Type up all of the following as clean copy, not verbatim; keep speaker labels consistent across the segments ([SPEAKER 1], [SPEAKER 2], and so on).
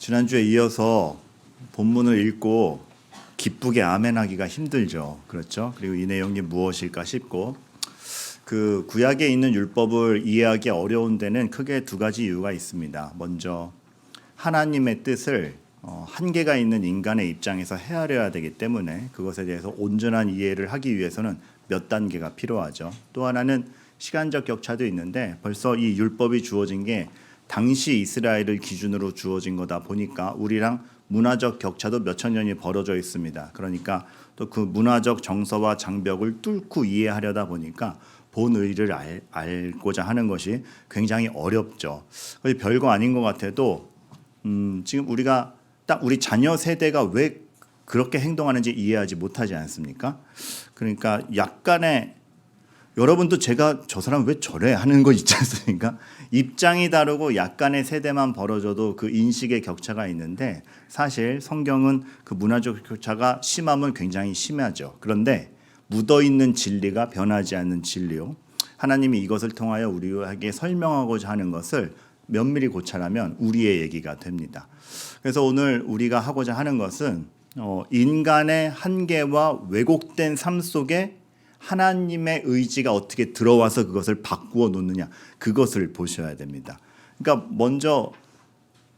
[SPEAKER 1] 지난주에 이어서 본문을 읽고 기쁘게 아멘하기가 힘들죠. 그렇죠? 그리고 이 내용이 무엇일까 싶고 그 구약에 있는 율법을 이해하기 어려운 데는 크게 두 가지 이유가 있습니다. 먼저 하나님의 뜻을 한계가 있는 인간의 입장에서 헤아려야 되기 때문에 그것에 대해서 온전한 이해를 하기 위해서는 몇 단계가 필요하죠. 또 하나는 시간적 격차도 있는데 벌써 이 율법이 주어진 게 당시 이스라엘을 기준으로 주어진 거다 보니까 우리랑 문화적 격차도 몇천 년이 벌어져 있습니다. 그러니까 또 그 문화적 정서와 장벽을 뚫고 이해하려다 보니까 본의를 알고자 하는 것이 굉장히 어렵죠. 거의 별거 아닌 것 같아도 지금 우리가 딱 우리 자녀 세대가 왜 그렇게 행동하는지 이해하지 못하지 않습니까? 그러니까 약간의 여러분도 제가 저 사람 왜 저래 하는 거 있지 않습니까? 입장이 다르고 약간의 세대만 벌어져도 그 인식의 격차가 있는데 사실 성경은 그 문화적 격차가 심하면 굉장히 심하죠. 그런데 묻어있는 진리가 변하지 않는 진리요. 하나님이 이것을 통하여 우리에게 설명하고자 하는 것을 면밀히 고찰하면 우리의 얘기가 됩니다. 그래서 오늘 우리가 하고자 하는 것은 인간의 한계와 왜곡된 삶 속에 하나님의 의지가 어떻게 들어와서 그것을 바꾸어 놓느냐 그것을 보셔야 됩니다. 그러니까 먼저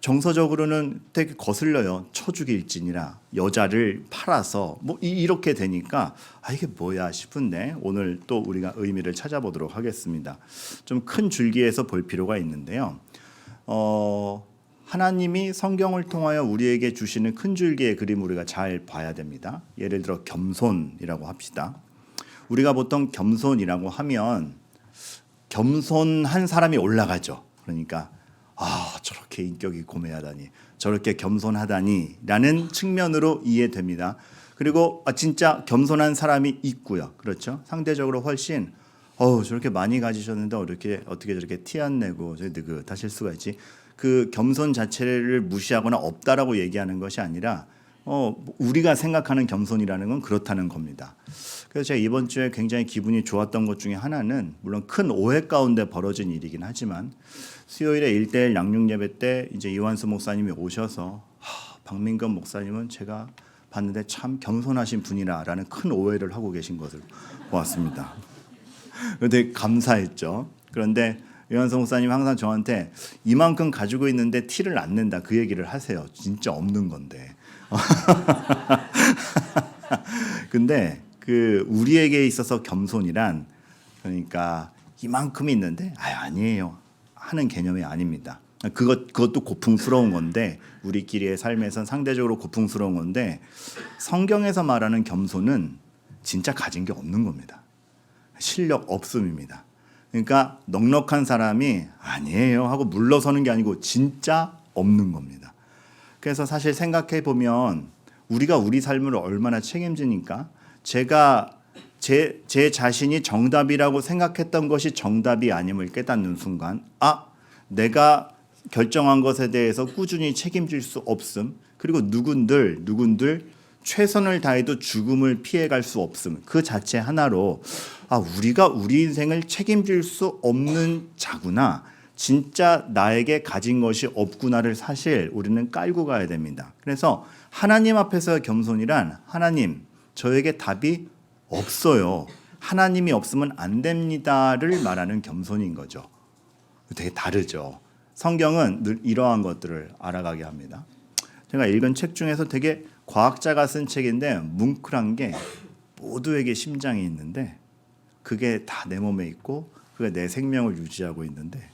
[SPEAKER 1] 정서적으로는 되게 거슬려요. 쳐죽일지니라 여자를 팔아서 뭐 이렇게 되니까 이게 뭐야 싶은데 오늘 또 우리가 의미를 찾아보도록 하겠습니다. 좀 큰 줄기에서 볼 필요가 있는데요. 하나님이 성경을 통하여 우리에게 주시는 큰 줄기의 그림 우리가 잘 봐야 됩니다. 예를 들어 겸손이라고 합시다. 우리가 보통 겸손이라고 하면 겸손한 사람이 올라가죠. 그러니까 저렇게 인격이 고매하다니 저렇게 겸손하다니 라는 측면으로 이해됩니다. 그리고 진짜 겸손한 사람이 있고요. 그렇죠? 상대적으로 훨씬 저렇게 많이 가지셨는데 어떻게 저렇게 티 안 내고 느긋하실 수가 있지. 그 겸손 자체를 무시하거나 없다라고 얘기하는 것이 아니라 우리가 생각하는 겸손이라는 건 그렇다는 겁니다. 그래서 제가 이번 주에 굉장히 기분이 좋았던 것 중에 하나는 물론 큰 오해 가운데 벌어진 일이긴 하지만 수요일에 1:1 양육 예배 때 이제 이완수 목사님이 오셔서 박민건 목사님은 제가 봤는데 참 겸손하신 분이라라는 큰 오해를 하고 계신 것을 보았습니다. 되게 감사했죠. 그런데 이완수 목사님 항상 저한테 이만큼 가지고 있는데 티를 안 낸다 그 얘기를 하세요. 진짜 없는 건데. 근데 그 우리에게 있어서 겸손이란 그러니까 이만큼이 있는데 아니에요 하는 개념이 아닙니다. 그것도 고풍스러운 건데 우리끼리의 삶에선 상대적으로 고풍스러운 건데 성경에서 말하는 겸손은 진짜 가진 게 없는 겁니다. 실력 없음입니다. 그러니까 넉넉한 사람이 아니에요 하고 물러서는 게 아니고 진짜 없는 겁니다. 그래서 사실 생각해 보면 우리가 우리 삶을 얼마나 책임지니까 제가 제 자신이 정답이라고 생각했던 것이 정답이 아님을 깨닫는 순간 내가 결정한 것에 대해서 꾸준히 책임질 수 없음 그리고 누군들 최선을 다해도 죽음을 피해갈 수 없음 그 자체 하나로 우리가 우리 인생을 책임질 수 없는 자구나 진짜 나에게 가진 것이 없구나를 사실 우리는 깔고 가야 됩니다. 그래서 하나님 앞에서의 겸손이란 하나님 저에게 답이 없어요. 하나님이 없으면 안 됩니다를 말하는 겸손인 거죠. 되게 다르죠. 성경은 늘 이러한 것들을 알아가게 합니다. 제가 읽은 책 중에서 되게 과학자가 쓴 책인데 뭉클한 게 모두에게 심장이 있는데 그게 다 내 몸에 있고 그게 내 생명을 유지하고 있는데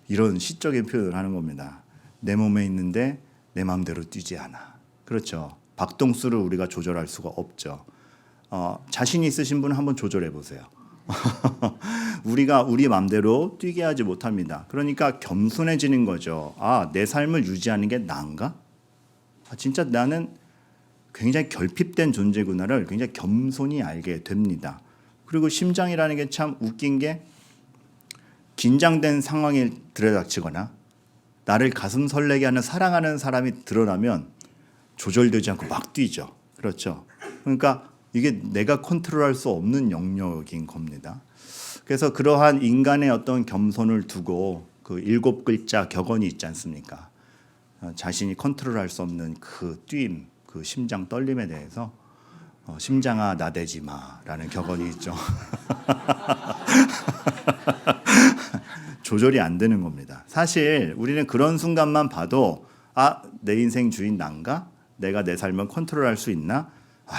[SPEAKER 1] 이런 시적인 표현을 하는 겁니다. 내 몸에 있는데 내 마음대로 뛰지 않아. 그렇죠. 박동수를 우리가 조절할 수가 없죠. 자신 있으신 분은 한번 조절해 보세요. 우리가 우리 마음대로 뛰게 하지 못합니다. 그러니까 겸손해지는 거죠. 내 삶을 유지하는 게 나은가? 진짜 나는 굉장히 결핍된 존재구나를 굉장히 겸손히 알게 됩니다. 그리고 심장이라는 게 참 웃긴 게 긴장된 상황에 들여닥치거나 나를 가슴 설레게 하는 사랑하는 사람이 드러나면 조절되지 않고 막 뛰죠. 그렇죠. 그러니까 이게 내가 컨트롤할 수 없는 영역인 겁니다. 그래서 그러한 인간의 어떤 겸손을 두고 그 7글자 격언이 있지 않습니까? 자신이 컨트롤할 수 없는 그 뛰임, 그 심장 떨림에 대해서 심장아 나대지 마라는 격언이 있죠. 조절이 안 되는 겁니다. 사실 우리는 그런 순간만 봐도 내 인생 주인 난가? 내가 내 삶을 컨트롤할 수 있나?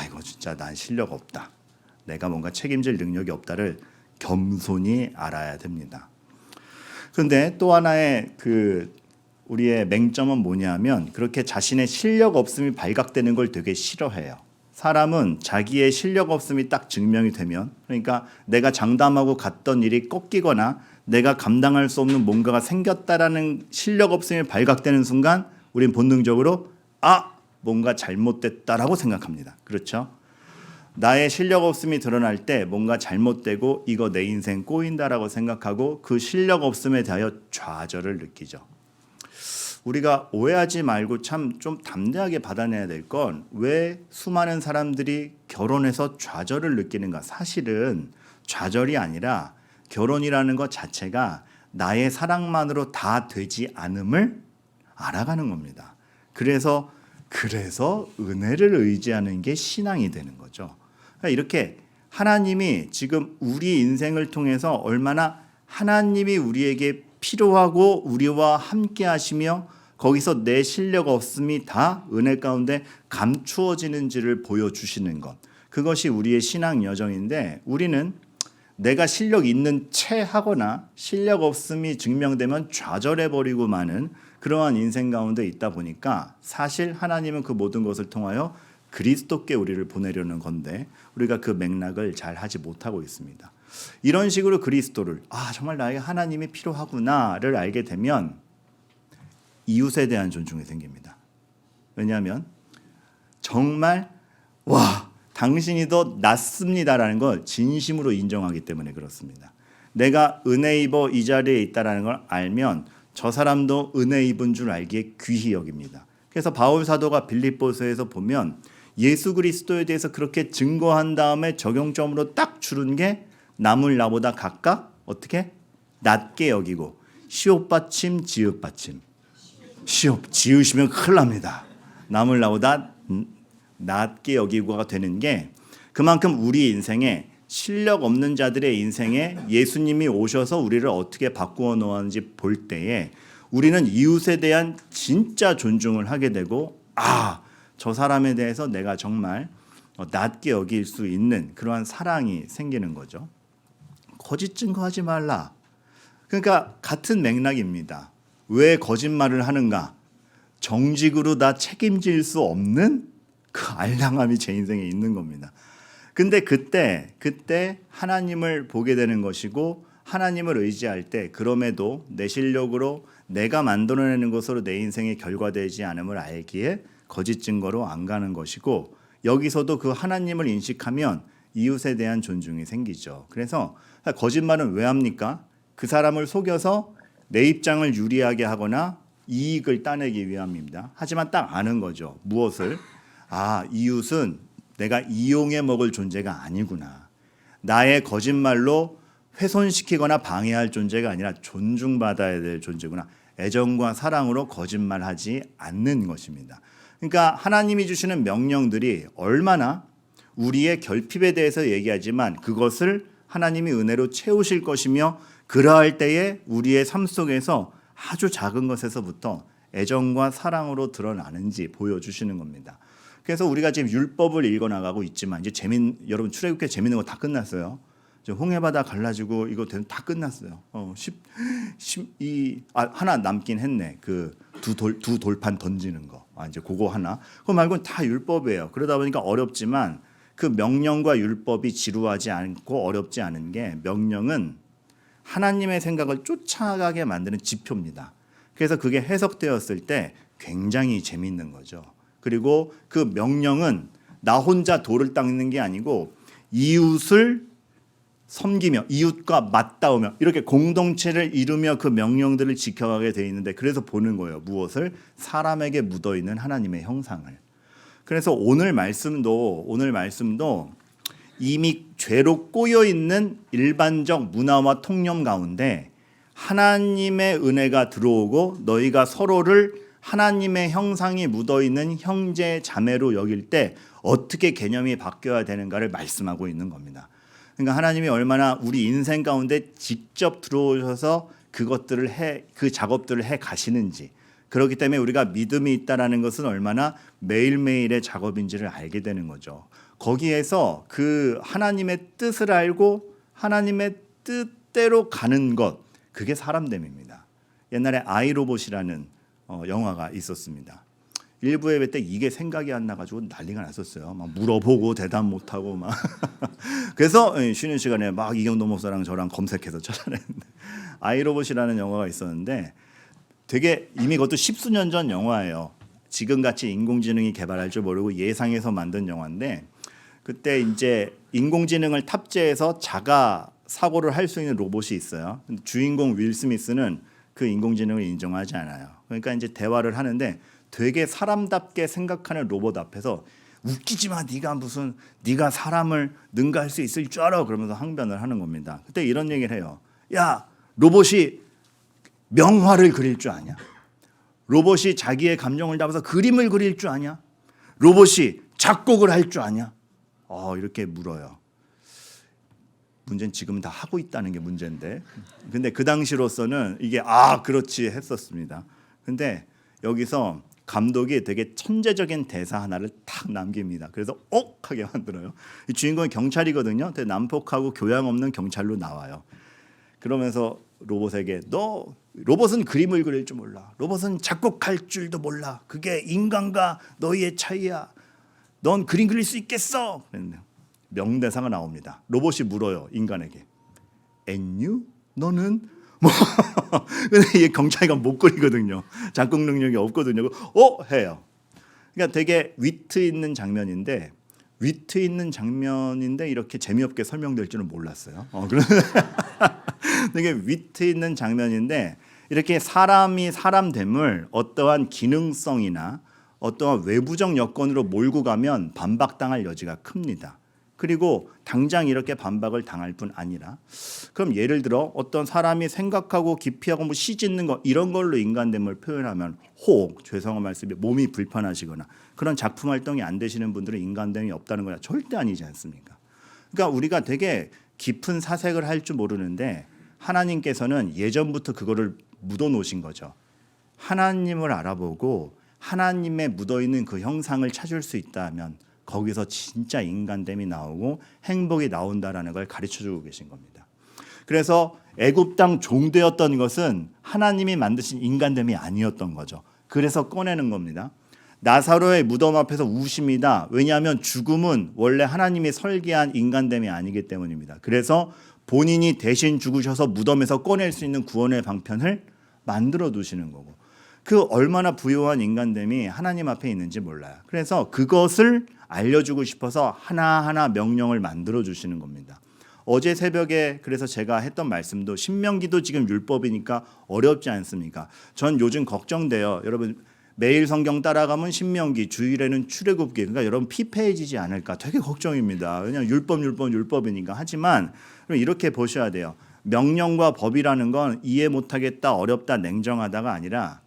[SPEAKER 1] 이거 진짜 난 실력 없다. 내가 뭔가 책임질 능력이 없다를 겸손히 알아야 됩니다. 그런데 또 하나의 우리의 맹점은 뭐냐면 그렇게 자신의 실력 없음이 발각되는 걸 되게 싫어해요. 사람은 자기의 실력 없음이 딱 증명이 되면, 그러니까 내가 장담하고 갔던 일이 꺾이거나 내가 감당할 수 없는 뭔가가 생겼다라는 실력 없음이 발각되는 순간 우린 본능적으로 뭔가 잘못됐다라고 생각합니다. 그렇죠? 나의 실력 없음이 드러날 때 뭔가 잘못되고 이거 내 인생 꼬인다라고 생각하고 그 실력 없음에 대하여 좌절을 느끼죠. 우리가 오해하지 말고 참 좀 담대하게 받아내야 될 건 왜 수많은 사람들이 결혼해서 좌절을 느끼는가? 사실은 좌절이 아니라 결혼이라는 것 자체가 나의 사랑만으로 다 되지 않음을 알아가는 겁니다. 그래서 은혜를 의지하는 게 신앙이 되는 거죠. 그러니까 이렇게 하나님이 지금 우리 인생을 통해서 얼마나 하나님이 우리에게 필요하고 우리와 함께 하시며 거기서 내 실력 없음이 다 은혜 가운데 감추어지는지를 보여주시는 것. 그것이 우리의 신앙 여정인데 우리는 내가 실력 있는 채 하거나 실력 없음이 증명되면 좌절해버리고 마는 그러한 인생 가운데 있다 보니까 사실 하나님은 그 모든 것을 통하여 그리스도께 우리를 보내려는 건데 우리가 그 맥락을 잘 하지 못하고 있습니다. 이런 식으로 그리스도를 정말 나에게 하나님이 필요하구나를 알게 되면 이웃에 대한 존중이 생깁니다. 왜냐하면 정말 당신이 더 낫습니다라는 걸 진심으로 인정하기 때문에 그렇습니다. 내가 은혜 입어 이 자리에 있다라는 걸 알면 저 사람도 은혜 입은 줄 알기에 귀히 여깁니다. 그래서 바울 사도가 빌립보서에서 보면 예수 그리스도에 대해서 그렇게 증거한 다음에 적용점으로 딱 주는 게 남을 나보다 각각 어떻게 낮게 여기고 시옷 받침 지읒 받침. 시옷 지으시면 큰일 납니다. 남을 나보다 낮게 여기고가 되는 게 그만큼 우리 인생에 실력 없는 자들의 인생에 예수님이 오셔서 우리를 어떻게 바꾸어 놓았는지 볼 때에 우리는 이웃에 대한 진짜 존중을 하게 되고 저 사람에 대해서 내가 정말 낮게 여길 수 있는 그러한 사랑이 생기는 거죠. 거짓 증거하지 말라. 그러니까 같은 맥락입니다. 왜 거짓말을 하는가? 정직으로 다 책임질 수 없는 그 알량함이 제 인생에 있는 겁니다. 근데 그때 하나님을 보게 되는 것이고 하나님을 의지할 때 그럼에도 내 실력으로 내가 만들어내는 것으로 내 인생에 결과되지 않음을 알기에 거짓 증거로 안 가는 것이고 여기서도 그 하나님을 인식하면 이웃에 대한 존중이 생기죠. 그래서 거짓말은 왜 합니까? 그 사람을 속여서 내 입장을 유리하게 하거나 이익을 따내기 위함입니다. 하지만 딱 아는 거죠. 무엇을? 이웃은 내가 이용해 먹을 존재가 아니구나. 나의 거짓말로 훼손시키거나 방해할 존재가 아니라 존중받아야 될 존재구나. 애정과 사랑으로 거짓말하지 않는 것입니다. 그러니까 하나님이 주시는 명령들이 얼마나 우리의 결핍에 대해서 얘기하지만 그것을 하나님이 은혜로 채우실 것이며 그러할 때에 우리의 삶 속에서 아주 작은 것에서부터 애정과 사랑으로 드러나는지 보여주시는 겁니다. 그래서 우리가 지금 율법을 읽어나가고 있지만 이제 여러분 출애굽기 재밌는 거 다 끝났어요. 홍해바다 갈라지고 이거 다 끝났어요. 하나 남긴 했네. 그 두 돌판 던지는 거. 이제 그거 하나. 그거 말고는 다 율법이에요. 그러다 보니까 어렵지만 그 명령과 율법이 지루하지 않고 어렵지 않은 게 명령은 하나님의 생각을 쫓아가게 만드는 지표입니다. 그래서 그게 해석되었을 때 굉장히 재미있는 거죠. 그리고 그 명령은 나 혼자 돌을 닦는 게 아니고 이웃을 섬기며 이웃과 맞닿으며 이렇게 공동체를 이루며 그 명령들을 지켜가게 돼 있는데 그래서 보는 거예요. 무엇을? 사람에게 묻어있는 하나님의 형상을. 그래서 오늘 말씀도 이미 죄로 꼬여있는 일반적 문화와 통념 가운데 하나님의 은혜가 들어오고 너희가 서로를 하나님의 형상이 묻어있는 형제 자매로 여길 때 어떻게 개념이 바뀌어야 되는가를 말씀하고 있는 겁니다. 그러니까 하나님이 얼마나 우리 인생 가운데 직접 들어오셔서 그 작업들을 해 가시는지, 그렇기 때문에 우리가 믿음이 있다라는 것은 얼마나 매일매일의 작업인지를 알게 되는 거죠. 거기에서 그 하나님의 뜻을 알고 하나님의 뜻대로 가는 것, 그게 사람됨입니다. 옛날에 아이로봇이라는 영화가 있었습니다. 일부에 볼 때 이게 생각이 안 나가지고 난리가 났었어요. 막 물어보고 대답 못하고 막 그래서 쉬는 시간에 막 이경도 목사랑 저랑 검색해서 찾아냈는데 아이로봇이라는 영화가 있었는데 되게 이미 그것도 십수년 전 영화예요. 지금같이 인공지능이 개발할 줄 모르고 예상해서 만든 영화인데 그때 이제 인공지능을 탑재해서 자가 사고를 할 수 있는 로봇이 있어요. 근데 주인공 윌 스미스는 그 인공지능을 인정하지 않아요. 그러니까 이제 대화를 하는데 되게 사람답게 생각하는 로봇 앞에서 웃기지 마, 네가 사람을 능가할 수 있을 줄 알아, 그러면서 항변을 하는 겁니다. 그때 이런 얘기를 해요. 야, 로봇이 명화를 그릴 줄 아냐? 로봇이 자기의 감정을 담아서 그림을 그릴 줄 아냐? 로봇이 작곡을 할 줄 아냐? 이렇게 물어요. 문제는 지금은 다 하고 있다는 게 문제인데, 근데 그 당시로서는 이게 그렇지 했었습니다. 근데 여기서 감독이 되게 천재적인 대사 하나를 탁 남깁니다. 그래서 하게 만들어요. 이 주인공이 경찰이거든요. 되게 난폭하고 교양 없는 경찰로 나와요. 그러면서 로봇에게 너 로봇은 그림을 그릴 줄 몰라. 로봇은 작곡할 줄도 몰라. 그게 인간과 너희의 차이야. 넌 그림 그릴 수 있겠어? 그랬네요. 명대사가 나옵니다. 로봇이 물어요, 인간에게. And you? 너는? 근데 이게 경찰이가 못 그리거든요. 작곡 능력이 없거든요. 해요. 그러니까 되게 위트 있는 장면인데 이렇게 재미없게 설명될 줄은 몰랐어요. 되게 위트 있는 장면인데 이렇게 사람이 사람됨을 어떠한 기능성이나 어떠한 외부적 여건으로 몰고 가면 반박당할 여지가 큽니다. 그리고 당장 이렇게 반박을 당할 뿐 아니라, 그럼 예를 들어 어떤 사람이 생각하고 기피하고 시짓는 거 이런 걸로 인간됨을 표현하면 혹 죄송한 말씀이 몸이 불편하시거나 그런 작품 활동이 안 되시는 분들은 인간됨이 없다는 거야 절대 아니지 않습니까? 그러니까 우리가 되게 깊은 사색을 할 줄 모르는데 하나님께서는 예전부터 그거를 묻어 놓으신 거죠. 하나님을 알아보고 하나님의 묻어있는 그 형상을 찾을 수 있다면 거기서 진짜 인간됨이 나오고 행복이 나온다라는 걸 가르쳐주고 계신 겁니다. 그래서 애굽 땅 종되었던 것은 하나님이 만드신 인간됨이 아니었던 거죠. 그래서 꺼내는 겁니다. 나사로의 무덤 앞에서 우십니다. 왜냐하면 죽음은 원래 하나님이 설계한 인간됨이 아니기 때문입니다. 그래서 본인이 대신 죽으셔서 무덤에서 꺼낼 수 있는 구원의 방편을 만들어 두시는 거고, 그 얼마나 부요한 인간됨이 하나님 앞에 있는지 몰라요. 그래서 그것을 알려주고 싶어서 하나하나 명령을 만들어 주시는 겁니다. 어제 새벽에 그래서 제가 했던 말씀도 신명기도 지금 율법이니까 어렵지 않습니까? 전 요즘 걱정돼요. 여러분 매일 성경 따라가면 신명기, 주일에는 출애굽기, 그러니까 여러분 피폐해지지 않을까 되게 걱정입니다. 왜냐하면 율법이니까. 하지만 이렇게 보셔야 돼요. 명령과 법이라는 건 이해 못하겠다, 어렵다, 냉정하다가 아니라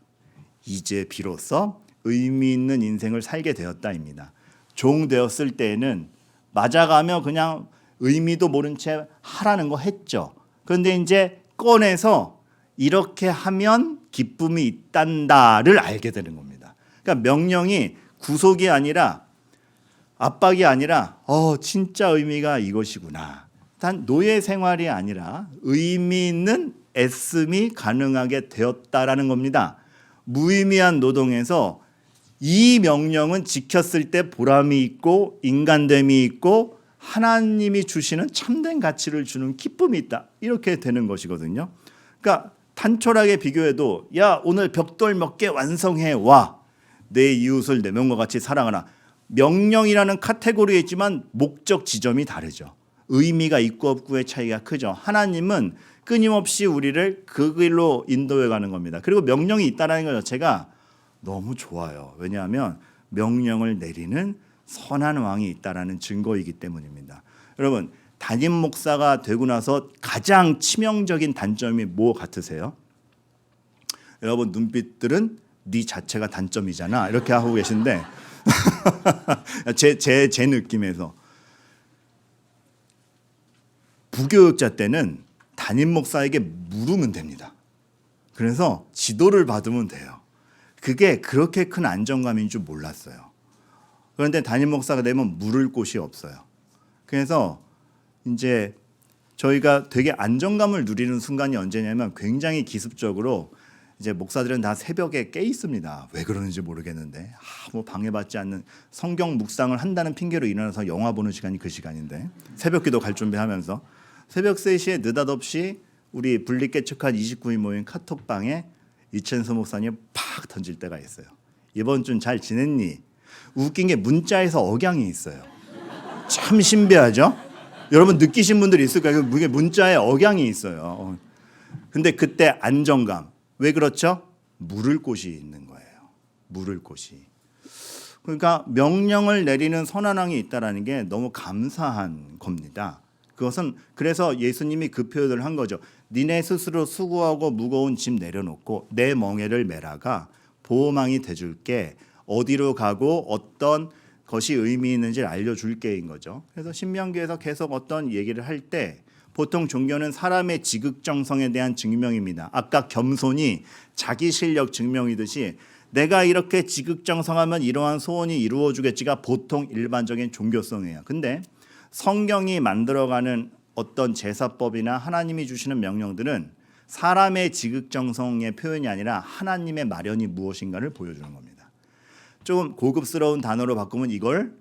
[SPEAKER 1] 이제 비로소 의미 있는 인생을 살게 되었다입니다. 종 되었을 때에는 맞아가며 그냥 의미도 모른 채 하라는 거 했죠. 그런데 이제 꺼내서 이렇게 하면 기쁨이 있단다를 알게 되는 겁니다. 그러니까 명령이 구속이 아니라 압박이 아니라 진짜 의미가 이것이구나. 단 노예 생활이 아니라 의미 있는 애씀이 가능하게 되었다라는 겁니다. 무의미한 노동에서 이 명령은 지켰을 때 보람이 있고 인간됨이 있고 하나님이 주시는 참된 가치를 주는 기쁨이 있다. 이렇게 되는 것이거든요. 그러니까 단촐하게 비교해도 야 오늘 벽돌 몇 개 완성해 와. 내 이웃을 내 명과 같이 사랑하라. 명령이라는 카테고리에 있지만 목적 지점이 다르죠. 의미가 있고 없고의 차이가 크죠. 하나님은 끊임없이 우리를 그 길로 인도해 가는 겁니다. 그리고 명령이 있다는 것 자체가 너무 좋아요. 왜냐하면 명령을 내리는 선한 왕이 있다라는 증거이기 때문입니다. 여러분 담임 목사가 되고 나서 가장 치명적인 단점이 뭐 같으세요? 여러분 눈빛들은 네 자체가 단점이잖아. 이렇게 하고 계신데 제 느낌에서 부교육자 때는 담임 목사에게 물으면 됩니다. 그래서 지도를 받으면 돼요. 그게 그렇게 큰 안정감인 줄 몰랐어요. 그런데 담임 목사가 되면 물을 곳이 없어요. 그래서 이제 저희가 되게 안정감을 누리는 순간이 언제냐면 굉장히 기습적으로 이제 목사들은 다 새벽에 깨 있습니다. 왜 그러는지 모르겠는데 뭐 방해받지 않는 성경 묵상을 한다는 핑계로 일어나서 영화 보는 시간이 그 시간인데 새벽기도 갈 준비하면서 새벽 3시에 느닷없이 우리 분리개척한 29인 모임 카톡방에 이천수 목사님 팍 던질 때가 있어요. 이번 주는 잘 지냈니? 웃긴 게 문자에서 억양이 있어요. 참 신비하죠? 여러분 느끼신 분들 있을 거예요. 그게 문자에 억양이 있어요. 근데 그때 안정감. 왜 그렇죠? 물을 곳이 있는 거예요. 물을 곳이. 그러니까 명령을 내리는 선한왕이 있다라는 게 너무 감사한 겁니다. 그것은 그래서 예수님이 그 표현을 한 거죠. 니네 스스로 수고하고 무거운 짐 내려놓고 내 멍에를 메라가 보호망이 돼줄게. 어디로 가고 어떤 것이 의미 있는지를 알려줄게인 거죠. 그래서 신명기에서 계속 어떤 얘기를 할 때 보통 종교는 사람의 지극정성에 대한 증명입니다. 아까 겸손이 자기 실력 증명이듯이 내가 이렇게 지극정성하면 이러한 소원이 이루어지겠지가 보통 일반적인 종교성이에요. 근데 성경이 만들어가는 어떤 제사법이나 하나님이 주시는 명령들은 사람의 지극정성의 표현이 아니라 하나님의 마련이 무엇인가를 보여주는 겁니다. 조금 고급스러운 단어로 바꾸면 이걸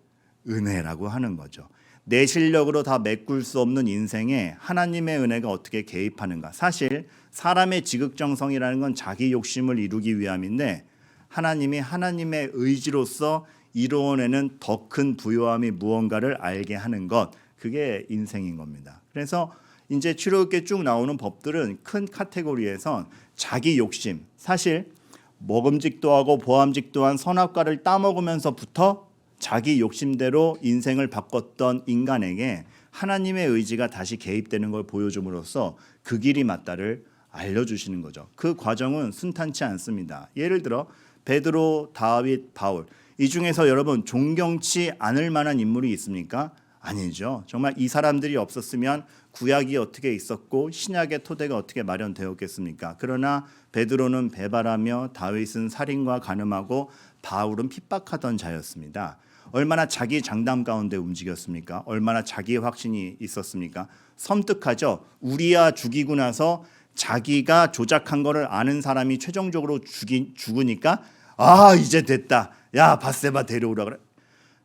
[SPEAKER 1] 은혜라고 하는 거죠. 내 실력으로 다 메꿀 수 없는 인생에 하나님의 은혜가 어떻게 개입하는가. 사실 사람의 지극정성이라는 건 자기 욕심을 이루기 위함인데 하나님이 하나님의 의지로서 이루어내는 더 큰 부요함이 무언가를 알게 하는 것. 그게 인생인 겁니다. 그래서 이제 출애굽기에 쭉 나오는 법들은 큰 카테고리에선 자기 욕심. 사실 먹음직도 하고 보암직도 한 선악과를 따먹으면서부터 자기 욕심대로 인생을 바꿨던 인간에게 하나님의 의지가 다시 개입되는 걸 보여줌으로써 그 길이 맞다를 알려주시는 거죠. 그 과정은 순탄치 않습니다. 예를 들어 베드로, 다윗, 바울 이 중에서 여러분 존경치 않을 만한 인물이 있습니까? 아니죠. 정말 이 사람들이 없었으면 구약이 어떻게 있었고 신약의 토대가 어떻게 마련되었겠습니까? 그러나 베드로는 배발하며 다윗은 살인과 간음하고 바울은 핍박하던 자였습니다. 얼마나 자기 장담 가운데 움직였습니까? 얼마나 자기의 확신이 있었습니까? 섬뜩하죠. 우리야 죽이고 나서 자기가 조작한 거를 아는 사람이 최종적으로 죽으니까 아 이제 됐다. 야 밧세바 데려오라 그래.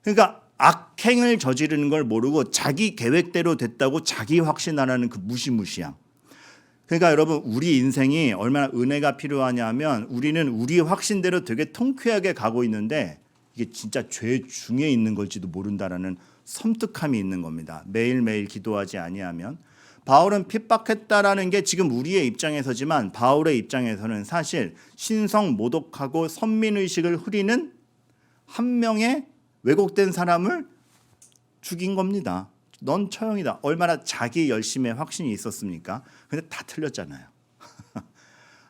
[SPEAKER 1] 그러니까 악행을 저지르는 걸 모르고 자기 계획대로 됐다고 자기 확신하라는 그 무시무시함. 그러니까 여러분 우리 인생이 얼마나 은혜가 필요하냐면 우리는 우리 확신대로 되게 통쾌하게 가고 있는데 이게 진짜 죄 중에 있는 걸지도 모른다라는 섬뜩함이 있는 겁니다. 매일매일 기도하지 아니하면. 바울은 핍박했다라는 게 지금 우리의 입장에서지만 바울의 입장에서는 사실 신성 모독하고 선민의식을 흐리는 한 명의 왜곡된 사람을 죽인 겁니다. 넌 처형이다. 얼마나 자기 열심에 확신이 있었습니까? 근데 다 틀렸잖아요.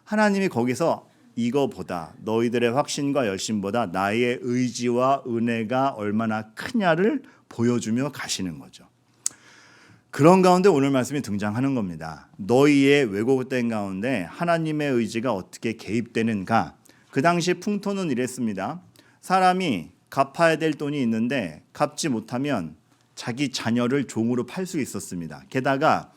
[SPEAKER 1] 하나님이 거기서 이거보다 너희들의 확신과 열심보다 나의 의지와 은혜가 얼마나 크냐를 보여주며 가시는 거죠. 그런 가운데 오늘 말씀이 등장하는 겁니다. 너희의 왜곡된 가운데 하나님의 의지가 어떻게 개입되는가. 그 당시 풍토는 이랬습니다. 사람이 갚아야 될 돈이 있는데 갚지 못하면 자기 자녀를 종으로 팔 수 있었습니다. 게다가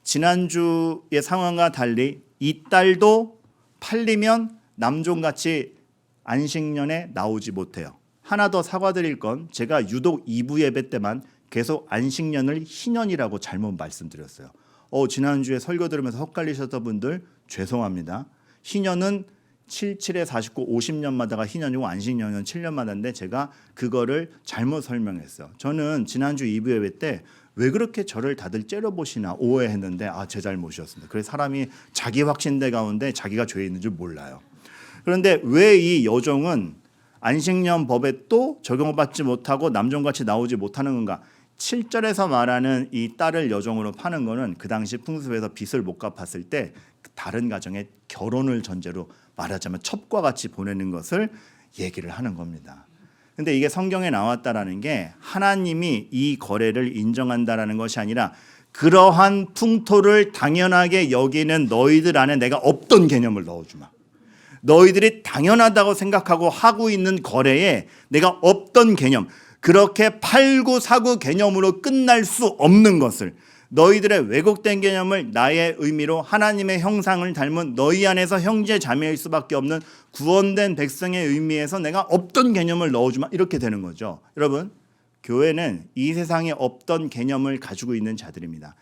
[SPEAKER 1] 지난주의 상황과 달리 이 딸도 팔리면 남종같이 안식년에 나오지 못해요. 하나 더 사과드릴 건 제가 유독 2부 예배 때만 계속 안식년을 희년이라고 잘못 말씀드렸어요. 지난주에 설교 들으면서 헛갈리셨던 분들 죄송합니다. 희년은 77에 49, 50년마다가 희년이고 안식년은 7년마다인데 제가 그거를 잘못 설명했어요. 저는 지난주 2부 예배 때 왜 그렇게 저를 다들 째려보시나 오해했는데 제 잘못이었습니다. 그래서 사람이 자기 확신대 가운데 자기가 죄에 있는 줄 몰라요. 그런데 왜 이 여종은 안식년 법에 또 적용받지 못하고 남종같이 나오지 못하는 건가? 7절에서 말하는 이 딸을 여종으로 파는 거는 그 당시 풍습에서 빚을 못 갚았을 때 다른 가정에 결혼을 전제로 말하자면 첩과 같이 보내는 것을 얘기를 하는 겁니다. 근데 이게 성경에 나왔다라는 게 하나님이 이 거래를 인정한다라는 것이 아니라 그러한 풍토를 당연하게 여기는 너희들 안에 내가 없던 개념을 넣어주마. 너희들이 당연하다고 생각하고 하고 있는 거래에 내가 없던 개념, 그렇게 팔고 사고 개념으로 끝날 수 없는 것을, 너희들의 왜곡된 개념을 나의 의미로 하나님의 형상을 닮은 너희 안에서 형제 자매일 수밖에 없는 구원된 백성의 의미에서 내가 없던 개념을 넣어주마, 이렇게 되는 거죠. 여러분, 교회는 이 세상에 없던 개념을 가지고 있는 자들입니다.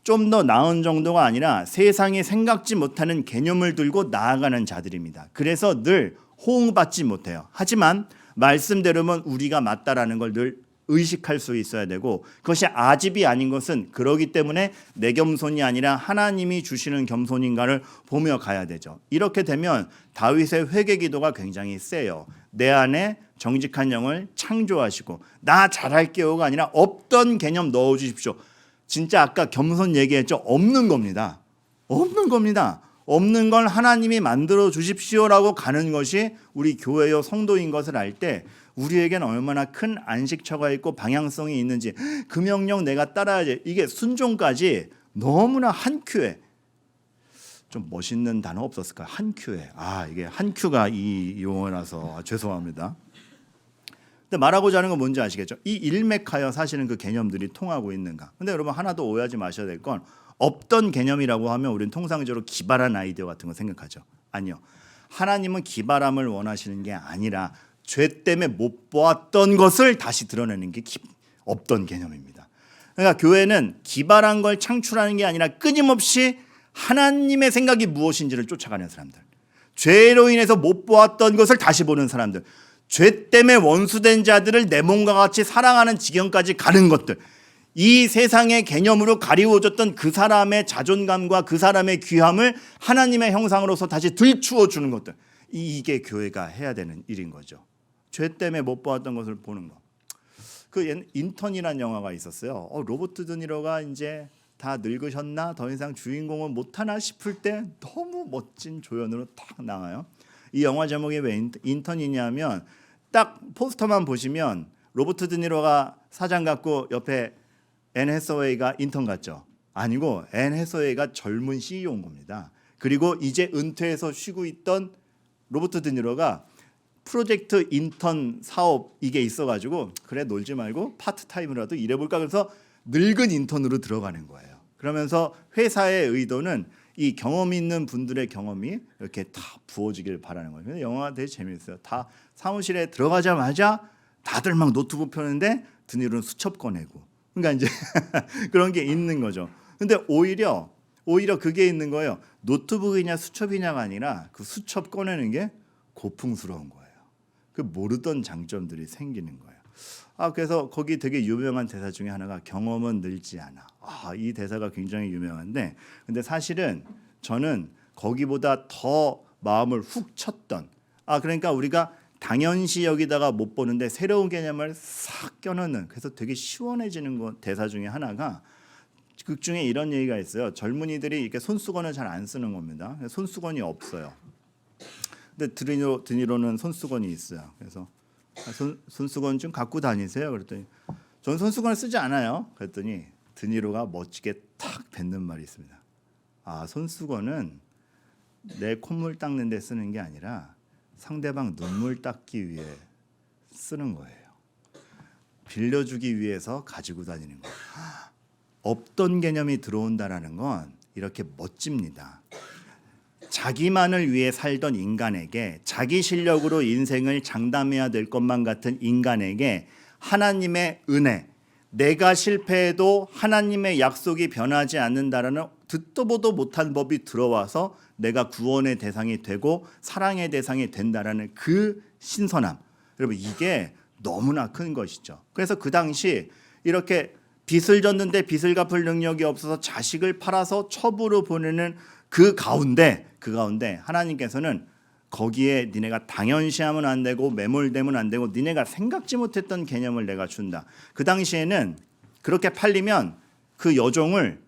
[SPEAKER 1] 좀 더 나은 정도가 아니라 세상이 생각지 못하는 개념을 들고 나아가는 자들입니다. 그래서 늘 호응받지 못해요. 하지만 말씀대로면 우리가 맞다라는 걸 늘 의식할 수 있어야 되고, 그것이 아집이 아닌 것은 그러기 때문에 내 겸손이 아니라 하나님이 주시는 겸손인가를 보며 가야 되죠. 이렇게 되면 다윗의 회개 기도가 굉장히 세요. 내 안에 정직한 영을 창조하시고 나 잘할게요가 아니라 없던 개념 넣어주십시오. 진짜 아까 겸손 얘기했죠. 없는 겁니다. 없는 겁니다. 없는 걸 하나님이 만들어 주십시오라고 가는 것이 우리 교회요 성도인 것을 알 때 우리에게는 얼마나 큰 안식처가 있고 방향성이 있는지, 그 명령 내가 따라야지, 이게 순종까지 너무나 한 큐에, 좀 멋있는 단어 없었을까요? 한 큐에. 이게 한 큐가 이 용어라서 죄송합니다. 근데 말하고자 하는 건 뭔지 아시겠죠? 이 일맥하여 사실은 그 개념들이 통하고 있는가. 근데 여러분 하나 더 오해하지 마셔야 될 건, 없던 개념이라고 하면 우리는 통상적으로 기발한 아이디어 같은 거 생각하죠. 아니요. 하나님은 기발함을 원하시는 게 아니라 죄 때문에 못 보았던 것을 다시 드러내는 게 없던 개념입니다. 그러니까 교회는 기발한 걸 창출하는 게 아니라 끊임없이 하나님의 생각이 무엇인지를 쫓아가는 사람들, 죄로 인해서 못 보았던 것을 다시 보는 사람들, 죄 때문에 원수된 자들을 내 몸과 같이 사랑하는 지경까지 가는 것들, 이 세상의 개념으로 가리워졌던 그 사람의 자존감과 그 사람의 귀함을 하나님의 형상으로서 다시 들추어 주는 것들, 이게 교회가 해야 되는 일인 거죠. 죄 때문에 못 보았던 것을 보는 거. 그 인턴이라는 영화가 있었어요. 로버트 드니로가 이제 다 늙으셨나, 더 이상 주인공은 못하나 싶을 때 너무 멋진 조연으로 딱 나와요. 이 영화 제목이 왜 인턴이냐면, 딱 포스터만 보시면 로버트 드니로가 사장 같고 옆에 앤 해서웨이가 인턴 같죠? 아니고 앤 해서웨이가 젊은 CEO인 겁니다. 그리고 이제 은퇴해서 쉬고 있던 로버트 드니로가 프로젝트 인턴 사업 이게 있어가지고, 그래 놀지 말고 파트타임이라도 일해볼까, 그래서 늙은 인턴으로 들어가는 거예요. 그러면서 회사의 의도는 이 경험 있는 분들의 경험이 이렇게 다 부어지길 바라는 거예요. 근데 영화가 되게 재미있어요. 다 사무실에 들어가자마자 다들 막 노트북 펴는데 드니로는 수첩 꺼내고, 그러니까 이제 그런 게 있는 거죠. 근데 오히려 그게 있는 거예요. 노트북이냐 수첩이냐가 아니라 그 수첩 꺼내는 게 고풍스러운 거예요. 그 모르던 장점들이 생기는 거예요. 그래서 거기 되게 유명한 대사 중에 하나가 경험은 늘지 않아. 이 대사가 굉장히 유명한데, 근데 사실은 저는 거기보다 더 마음을 훅 쳤던, 그러니까 우리가 당연시 여기다가 못 보는데 새로운 개념을 싹 껴넣는, 그래서 되게 시원해지는 거 대사 중에 하나가, 극 중에 이런 얘기가 있어요. 젊은이들이 이렇게 손수건을 잘 안 쓰는 겁니다. 손수건이 없어요. 근데 드니로는 손수건이 있어요. 그래서 손수건 좀 갖고 다니세요. 그랬더니 전 손수건을 쓰지 않아요. 그랬더니 드니로가 멋지게 탁 뱉는 말이 있습니다. 손수건은 내 콧물 닦는 데 쓰는 게 아니라 상대방 눈물 닦기 위해 쓰는 거예요. 빌려주기 위해서 가지고 다니는 거예요. 없던 개념이 들어온다라는 건 이렇게 멋집니다. 자기만을 위해 살던 인간에게, 자기 실력으로 인생을 장담해야 될 것만 같은 인간에게 하나님의 은혜, 내가 실패해도 하나님의 약속이 변하지 않는다라는 듣도 보도 못한 법이 들어와서 내가 구원의 대상이 되고 사랑의 대상이 된다라는 그 신선함, 여러분 이게 너무나 큰 것이죠. 그래서 그 당시 이렇게 빚을 졌는데 빚을 갚을 능력이 없어서 자식을 팔아서 첩으로 보내는 그 가운데 하나님께서는 거기에 니네가 당연시하면 안 되고 매몰되면 안 되고 니네가 생각지 못했던 개념을 내가 준다. 그 당시에는 그렇게 팔리면 그 여종을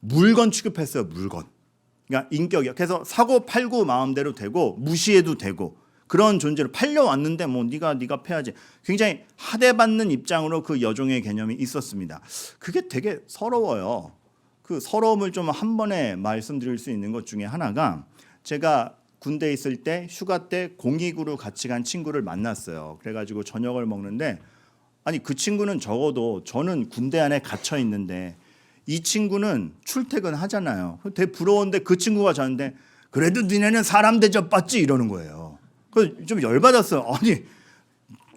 [SPEAKER 1] 물건 취급했어요. 물건. 그러니까 인격이요. 그래서 사고 팔고 마음대로 되고 무시해도 되고 그런 존재로 팔려왔는데 뭐 네가 패야지. 굉장히 하대받는 입장으로 그 여종의 개념이 있었습니다. 그게 되게 서러워요. 그 서러움을 좀 한 번에 말씀드릴 수 있는 것 중에 하나가 제가 군대에 있을 때 휴가 때 공익으로 같이 간 친구를 만났어요. 그래가지고 저녁을 먹는데 아니 그 친구는 적어도 저는 군대 안에 갇혀 있는데 이 친구는 출퇴근 하잖아요. 되게 부러운데 그 친구가 저한테 그래도 니네는 사람 대접받지 이러는 거예요. 그래서 좀 열받았어요. 아니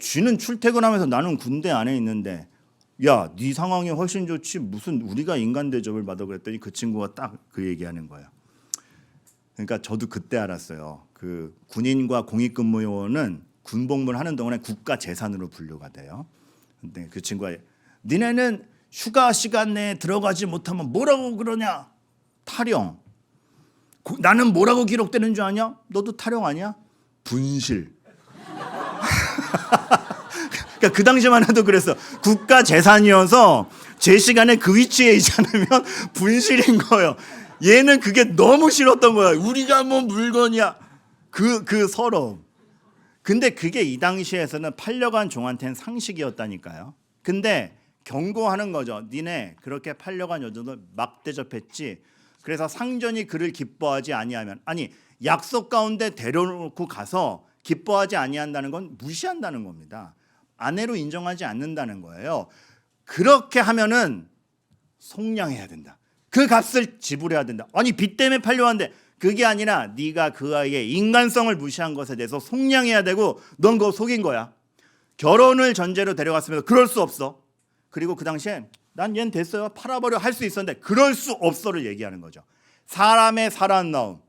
[SPEAKER 1] 쥐는 출퇴근하면서 나는 군대 안에 있는데 야, 네 상황이 훨씬 좋지 무슨 우리가 인간 대접을 받아 그랬더니 그 친구가 딱 그 얘기하는 거예요. 그러니까 저도 그때 알았어요. 그 군인과 공익근무요원은 군복무를 하는 동안에 국가 재산으로 분류가 돼요. 근데 그 친구가 니네는 휴가 시간 내에 들어가지 못하면 뭐라고 그러냐? 탈영. 나는 뭐라고 기록되는 줄 아냐? 너도 탈영 아니야? 분실. 그러니까 그 당시만 해도 그랬어. 국가 재산이어서 제 시간에 그 위치에 있지 않으면 분실인 거예요. 얘는 그게 너무 싫었던 거야. 우리가 뭐 물건이야. 그 서러움. 근데 그게 이 당시에서는 팔려간 종한테는 상식이었다니까요. 근데 경고하는 거죠. 니네 그렇게 팔려간 여자도 막 대접했지. 그래서 상전이 그를 기뻐하지 아니하면 아니 약속 가운데 데려놓고 가서 기뻐하지 아니한다는 건 무시한다는 겁니다. 아내로 인정하지 않는다는 거예요. 그렇게 하면은 속량해야 된다. 그 값을 지불해야 된다. 아니 빚 때문에 팔려왔는데 그게 아니라 네가 그 아이의 인간성을 무시한 것에 대해서 속량해야 되고 넌 그거 속인 거야. 결혼을 전제로 데려갔으면 그럴 수 없어. 그리고 그 당시에 난 얘는 됐어요. 팔아버려 할 수 있었는데 그럴 수 없어를 얘기하는 거죠. 사람의 살아나움.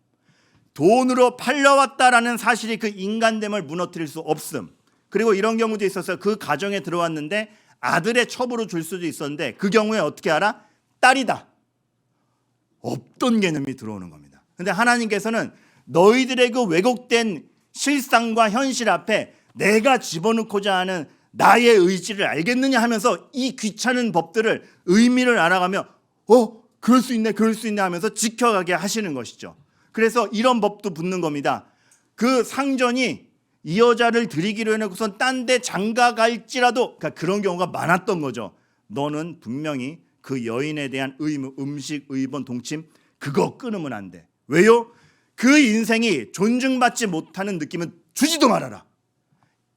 [SPEAKER 1] 돈으로 팔려왔다라는 사실이 그 인간됨을 무너뜨릴 수 없음. 그리고 이런 경우도 있었어요. 그 가정에 들어왔는데 아들의 첩으로 줄 수도 있었는데 그 경우에 어떻게 알아? 딸이다. 없던 개념이 들어오는 겁니다. 근데 하나님께서는 너희들의 그 왜곡된 실상과 현실 앞에 내가 집어넣고자 하는 나의 의지를 알겠느냐 하면서 이 귀찮은 법들을 의미를 알아가며 그럴 수 있네 하면서 지켜가게 하시는 것이죠. 그래서 이런 법도 붙는 겁니다. 그 상전이 이 여자를 들이기로 해놓고선 딴 데 장가 갈지라도 그러니까 그런 경우가 많았던 거죠. 너는 분명히 그 여인에 대한 의무, 음식, 의번, 동침 그거 끊으면 안 돼. 왜요? 그 인생이 존중받지 못하는 느낌은 주지도 말아라.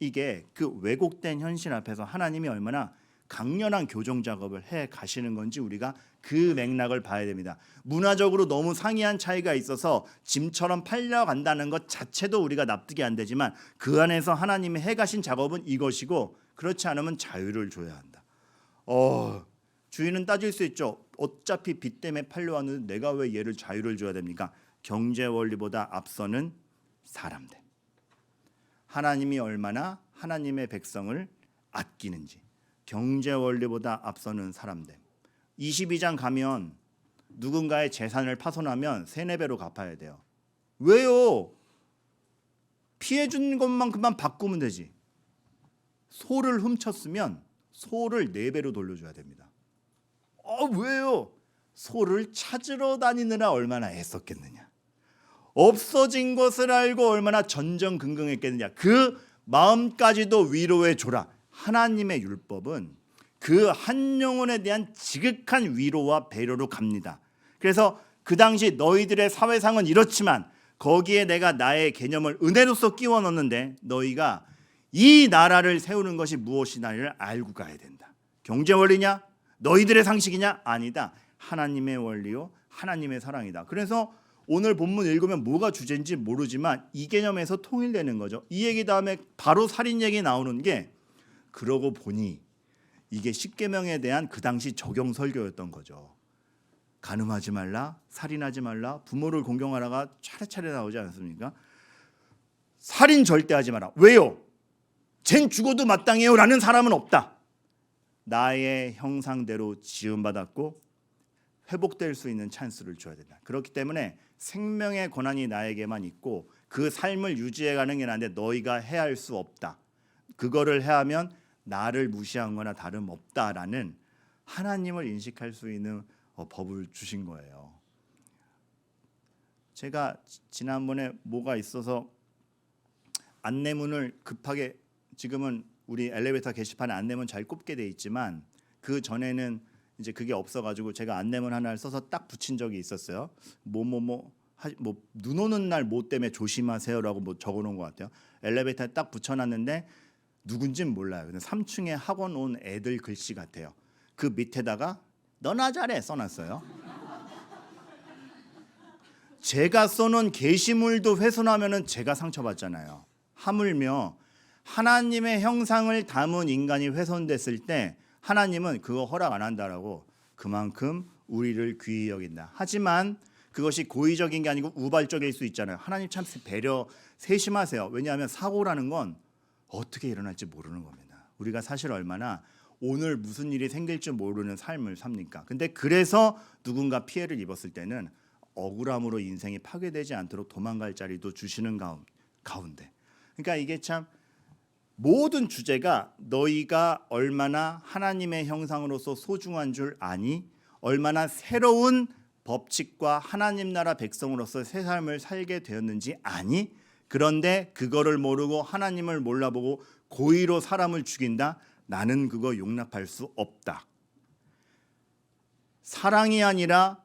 [SPEAKER 1] 이게 그 왜곡된 현실 앞에서 하나님이 얼마나 강렬한 교정 작업을 해 가시는 건지 우리가 그 맥락을 봐야 됩니다. 문화적으로 너무 상이한 차이가 있어서 짐처럼 팔려간다는 것 자체도 우리가 납득이 안 되지만 그 안에서 하나님이 해 가신 작업은 이것이고 그렇지 않으면 자유를 줘야 한다. 주인은 따질 수 있죠. 어차피 빚 때문에 팔려왔는데 내가 왜 얘를 자유를 줘야 됩니까? 경제 원리보다 앞서는 사람됨. 하나님이 얼마나 하나님의 백성을 아끼는지. 경제 원리보다 앞서는 사람됨. 22장 가면 누군가의 재산을 파손하면 3-4배로 갚아야 돼요. 왜요? 피해 준 것만큼만 바꾸면 되지. 소를 훔쳤으면 소를 4배로 돌려줘야 됩니다. 왜요? 소를 찾으러 다니느라 얼마나 애썼겠느냐. 없어진 것을 알고 얼마나 전전긍긍했겠느냐. 그 마음까지도 위로해 줘라. 하나님의 율법은 그 한 영혼에 대한 지극한 위로와 배려로 갑니다. 그래서 그 당시 너희들의 사회상은 이렇지만 거기에 내가 나의 개념을 은혜로서 끼워 넣는데 너희가 이 나라를 세우는 것이 무엇이냐를 알고 가야 된다. 경제 원리냐? 너희들의 상식이냐? 아니다. 하나님의 원리요. 하나님의 사랑이다. 그래서 오늘 본문 읽으면 뭐가 주제인지 모르지만 이 개념에서 통일되는 거죠. 이 얘기 다음에 바로 살인 얘기 나오는 게 그러고 보니 이게 십계명에 대한 그 당시 적용 설교였던 거죠. 간음하지 말라, 살인하지 말라, 부모를 공경하라가 차례차례 나오지 않습니까? 살인 절대 하지 마라. 왜요? 쟨 죽어도 마땅해요 라는 사람은 없다. 나의 형상대로 지음받았고 회복될 수 있는 찬스를 줘야 된다. 그렇기 때문에 생명의 권한이 나에게만 있고 그 삶을 유지해가는 게 나인데 너희가 해할 수 없다. 그거를 해하면 나를 무시한 거나 다름없다라는 하나님을 인식할 수 있는 법을 주신 거예요. 제가 지난번에 뭐가 있어서 안내문을 급하게, 지금은 우리 엘리베이터 게시판에 안내문 잘 꼽게 돼 있지만 그 전에는 이제 그게 없어가지고 제가 안내문 하나를 써서 딱 붙인 적이 있었어요. 뭐 눈 오는 날 뭐 때문에 조심하세요라고 뭐 적어놓은 것 같아요. 엘리베이터에 딱 붙여놨는데 누군진 몰라요. 근데 3층에 학원 온 애들 글씨 같아요. 그 밑에다가 너나 잘해 써놨어요. 제가 써놓은 게시물도 훼손하면은 제가 상처받잖아요. 하물며 하나님의 형상을 담은 인간이 훼손됐을 때 하나님은 그거 허락 안 한다라고 그만큼 우리를 귀히 여긴다. 하지만 그것이 고의적인 게 아니고 우발적일 수 있잖아요. 하나님 참 배려 세심하세요. 왜냐하면 사고라는 건 어떻게 일어날지 모르는 겁니다. 우리가 사실 얼마나 오늘 무슨 일이 생길지 모르는 삶을 삽니까? 근데 그래서 누군가 피해를 입었을 때는 억울함으로 인생이 파괴되지 않도록 도망갈 자리도 주시는 가운데, 그러니까 이게 참 모든 주제가 너희가 얼마나 하나님의 형상으로서 소중한 줄 아니? 얼마나 새로운 법칙과 하나님 나라 백성으로서 새 삶을 살게 되었는지 아니? 그런데 그거를 모르고 하나님을 몰라보고 고의로 사람을 죽인다? 나는 그거 용납할 수 없다. 사랑이 아니라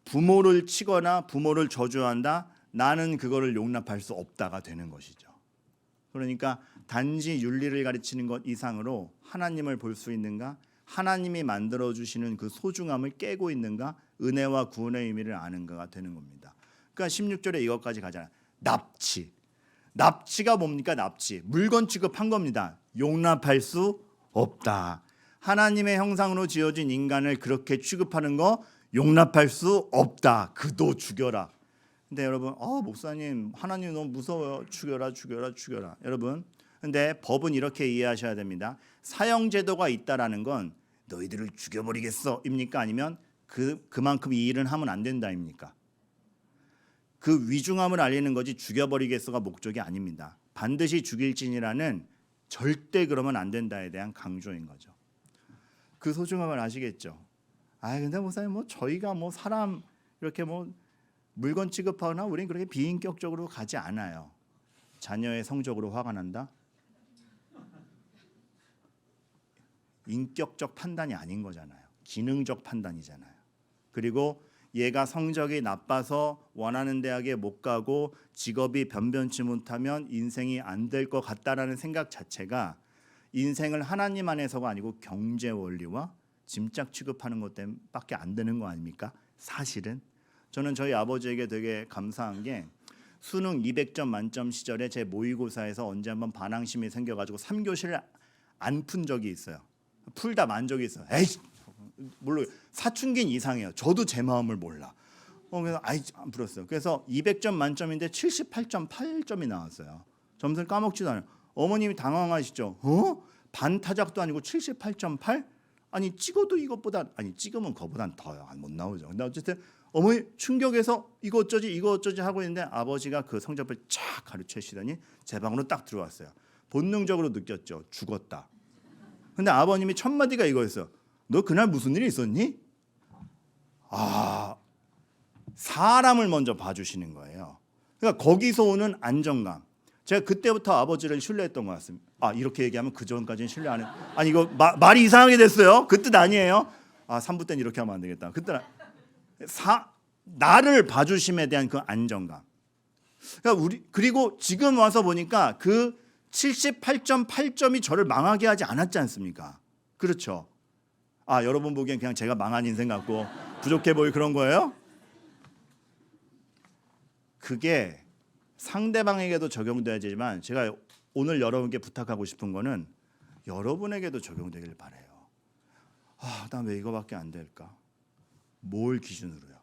[SPEAKER 1] 부모를 치거나 부모를 저주한다? 나는 그거를 용납할 수 없다가 되는 것이죠. 그러니까 단지 윤리를 가르치는 것 이상으로 하나님을 볼 수 있는가? 하나님이 만들어주시는 그 소중함을 깨고 있는가? 은혜와 구원의 의미를 아는가가 되는 겁니다. 그러니까 16절에 이것까지 가잖아요. 납치. 납치가 뭡니까? 납치. 물건 취급한 겁니다. 용납할 수 없다. 하나님의 형상으로 지어진 인간을 그렇게 취급하는 거 용납할 수 없다. 그도 죽여라. 근데 여러분, 목사님 하나님 너무 무서워요. 죽여라. 여러분, 근데 법은 이렇게 이해하셔야 됩니다. 사형제도가 있다라는 건 너희들을 죽여버리겠어 입니까? 아니면 그만큼 이 일은 하면 안 된다입니까? 그 위중함을 알리는 거지 죽여버리겠어가 목적이 아닙니다. 반드시 죽일지니라는 절대 그러면 안 된다에 대한 강조인 거죠. 그 소중함을 아시겠죠? 근데 목사님 저희가 사람 이렇게 물건 취급하거나 우리는 그렇게 비인격적으로 가지 않아요. 자녀의 성적으로 화가 난다? 인격적 판단이 아닌 거잖아요. 기능적 판단이잖아요. 그리고 얘가 성적이 나빠서 원하는 대학에 못 가고 직업이 변변치 못하면 인생이 안 될 것 같다라는 생각 자체가 인생을 하나님 안에서가 아니고 경제 원리와 짐짝 취급하는 것 때문에밖에 안 되는 거 아닙니까? 사실은 저는 저희 아버지에게 되게 감사한 게 수능 200점 만점 시절에 제 모의고사에서 언제 한번 반항심이 생겨가지고 3교시를 안 푼 적이 있어요. 풀다 만 적이 있어요. 에이, 물론 사춘기는 이상해요. 저도 제 마음을 몰라. 그래서 안 풀었어요. 그래서 200점 만점인데 78.8점이 나왔어요. 점수를 까먹지도 않아요. 어머님이 당황하시죠. 반타작도 아니고 78.8? 아니 찍어도 이것보다, 아니 찍으면 그거보단 더요. 못 나오죠. 근데 어쨌든 어머니 충격해서 이거 어쩌지 하고 있는데 아버지가 그 성적표를 쫙 가르치시더니 제 방으로 딱 들어왔어요. 본능적으로 느꼈죠. 죽었다. 근데 아버님이 첫 마디가 이거였어요. 너 그날 무슨 일이 있었니? 사람을 먼저 봐주시는 거예요. 그러니까 거기서 오는 안정감. 제가 그때부터 아버지를 신뢰했던 것 같습니다. 이렇게 얘기하면 그 전까지는 신뢰 안 해. 아니 이거 말이 이상하게 됐어요. 그 뜻 아니에요. 3부 때는 이렇게 하면 안 되겠다. 그때 나를 봐주심에 대한 그 안정감. 그러니까 그리고 지금 와서 보니까 그 78.8점이 저를 망하게 하지 않았지 않습니까? 그렇죠. 여러분 보기엔 그냥 제가 망한 인생 같고 부족해 보이 그런 거예요? 그게 상대방에게도 적용돼야지만 제가 오늘 여러분께 부탁하고 싶은 거는 여러분에게도 적용되길 바라요. 난 왜 이거밖에 안 될까? 뭘 기준으로요?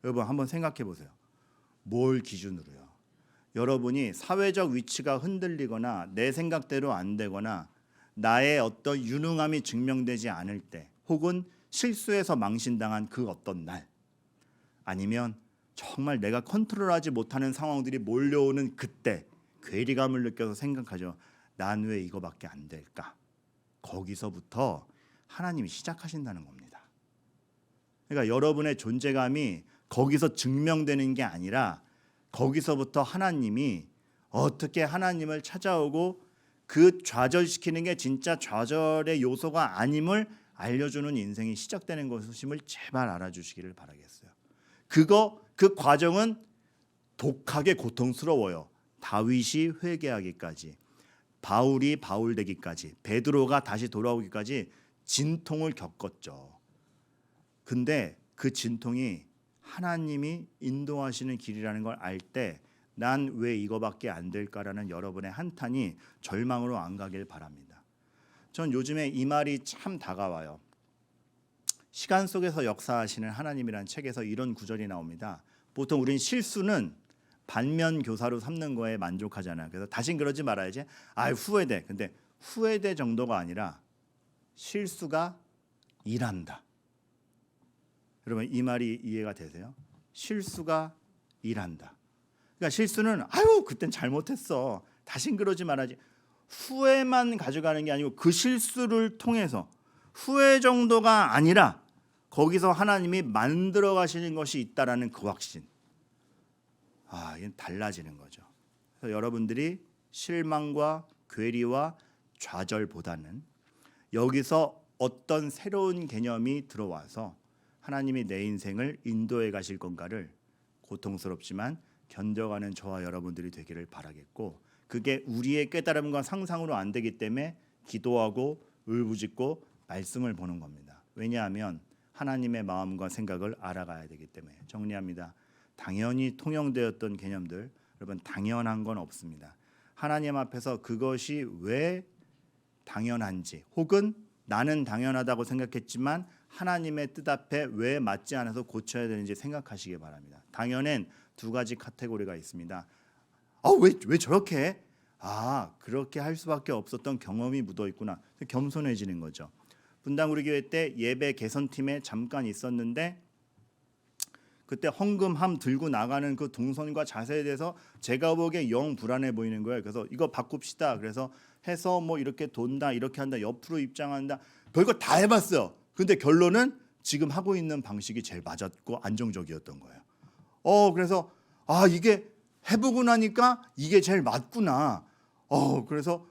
[SPEAKER 1] 여러분 한번 생각해 보세요. 뭘 기준으로요? 여러분이 사회적 위치가 흔들리거나 내 생각대로 안 되거나 나의 어떤 유능함이 증명되지 않을 때, 혹은 실수해서 망신당한 그 어떤 날, 아니면 정말 내가 컨트롤하지 못하는 상황들이 몰려오는 그때 괴리감을 느껴서 생각하죠. 난 왜 이거밖에 안 될까? 거기서부터 하나님이 시작하신다는 겁니다. 그러니까 여러분의 존재감이 거기서 증명되는 게 아니라 거기서부터 하나님이 어떻게 하나님을 찾아오고 그 좌절시키는 게 진짜 좌절의 요소가 아님을 알려주는 인생이 시작되는 것임을 제발 알아주시기를 바라겠어요. 그 과정은 독하게 고통스러워요. 다윗이 회개하기까지, 바울이 바울 되기까지, 베드로가 다시 돌아오기까지 진통을 겪었죠. 근데 그 진통이 하나님이 인도하시는 길이라는 걸 알 때 난 왜 이거밖에 안 될까라는 여러분의 한탄이 절망으로 안 가길 바랍니다. 전 요즘에 이 말이 참 다가와요. 시간 속에서 역사하시는 하나님이라는 책에서 이런 구절이 나옵니다. 보통 우린 실수는 반면 교사로 삼는 거에 만족하잖아요. 그래서 다신 그러지 말아야지. 후회돼. 근데 후회돼 정도가 아니라 실수가 일한다. 여러분 이 말이 이해가 되세요? 실수가 일한다. 그러니까 실수는 그땐 잘못했어. 다신 그러지 말아야지. 후회만 가져가는 게 아니고 그 실수를 통해서 후회 정도가 아니라 거기서 하나님이 만들어 가시는 것이 있다라는 그 확신. 이건 달라지는 거죠. 그래서 여러분들이 실망과 괴리와 좌절보다는 여기서 어떤 새로운 개념이 들어와서 하나님이 내 인생을 인도해 가실 건가를 고통스럽지만 견뎌가는 저와 여러분들이 되기를 바라겠고, 그게 우리의 깨달음과 상상으로 안 되기 때문에 기도하고 울부짖고 말씀을 보는 겁니다. 왜냐하면 하나님의 마음과 생각을 알아가야 되기 때문에. 정리합니다. 당연히 통용되었던 개념들, 여러분 당연한 건 없습니다. 하나님 앞에서 그것이 왜 당연한지, 혹은 나는 당연하다고 생각했지만 하나님의 뜻 앞에 왜 맞지 않아서 고쳐야 되는지 생각하시기 바랍니다. 당연엔 두 가지 카테고리가 있습니다. 왜 저렇게 해? 그렇게 할 수밖에 없었던 경험이 묻어 있구나. 겸손해지는 거죠. 분당 우리 교회 때 예배 개선팀에 잠깐 있었는데 그때 헌금함 들고 나가는 그 동선과 자세에 대해서 제가 보기에 영 불안해 보이는 거예요. 그래서 이거 바꿉시다. 그래서 해서 뭐 이렇게 돈다, 이렇게 한다, 옆으로 입장한다, 별거 다 해봤어요. 근데 결론은 지금 하고 있는 방식이 제일 맞았고 안정적이었던 거예요. 그래서 이게 해보고 나니까 이게 제일 맞구나. 그래서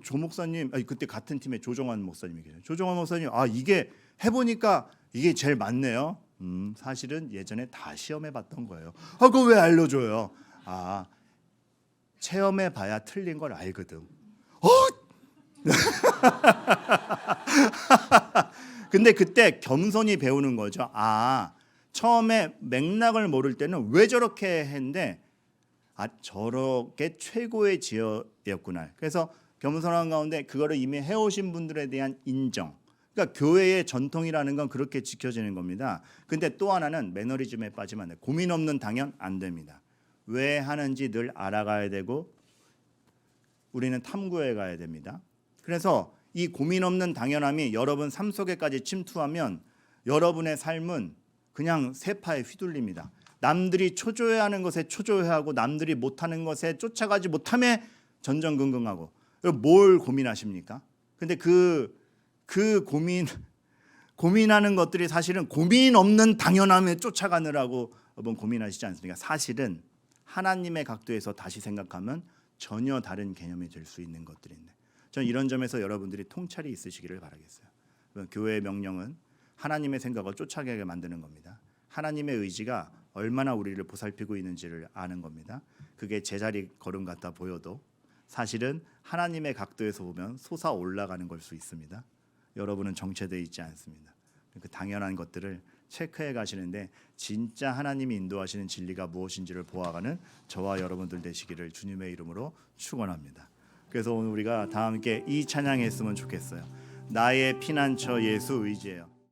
[SPEAKER 1] 조 목사님, 그때 같은 팀에 조정환 목사님이 계세요. 조정환 목사님, 이게 해보니까 이게 제일 맞네요. 사실은 예전에 다 시험해봤던 거예요. 그거 왜 알려줘요? 체험해봐야 틀린 걸 알거든. 근데 그때 겸손히 배우는 거죠. 처음에 맥락을 모를 때는 왜 저렇게 했는데 저렇게 최고의 지혜였구나. 그래서 겸손한 가운데 그거를 이미 해오신 분들에 대한 인정. 그러니까 교회의 전통이라는 건 그렇게 지켜지는 겁니다. 근데 또 하나는 매너리즘에 빠지면 안 돼요. 고민 없는 당연 안 됩니다. 왜 하는지 늘 알아가야 되고 우리는 탐구해 가야 됩니다. 그래서 이 고민 없는 당연함이 여러분 삶 속에까지 침투하면 여러분의 삶은 그냥 세파에 휘둘립니다. 남들이 초조해하는 것에 초조해하고 남들이 못하는 것에 쫓아가지 못함에 전전긍긍하고. 뭘 고민하십니까? 근데 그 고민하는 것들이 사실은 고민 없는 당연함에 쫓아가느라고 여러분 고민하시지 않습니까? 사실은 하나님의 각도에서 다시 생각하면 전혀 다른 개념이 될 수 있는 것들인데, 저는 이런 점에서 여러분들이 통찰이 있으시기를 바라겠어요. 교회의 명령은 하나님의 생각을 쫓아가게 만드는 겁니다. 하나님의 의지가 얼마나 우리를 보살피고 있는지를 아는 겁니다. 그게 제자리 걸음 같아 보여도 사실은 하나님의 각도에서 보면 솟아 올라가는 걸 수 있습니다. 여러분은 정체되어 있지 않습니다. 그 당연한 것들을 체크해 가시는데 진짜 하나님이 인도하시는 진리가 무엇인지를 보아가는 저와 여러분들 되시기를 주님의 이름으로 축원합니다. 그래서 오늘 우리가 다 함께 이 찬양했으면 좋겠어요. 나의 피난처 예수 의지해요.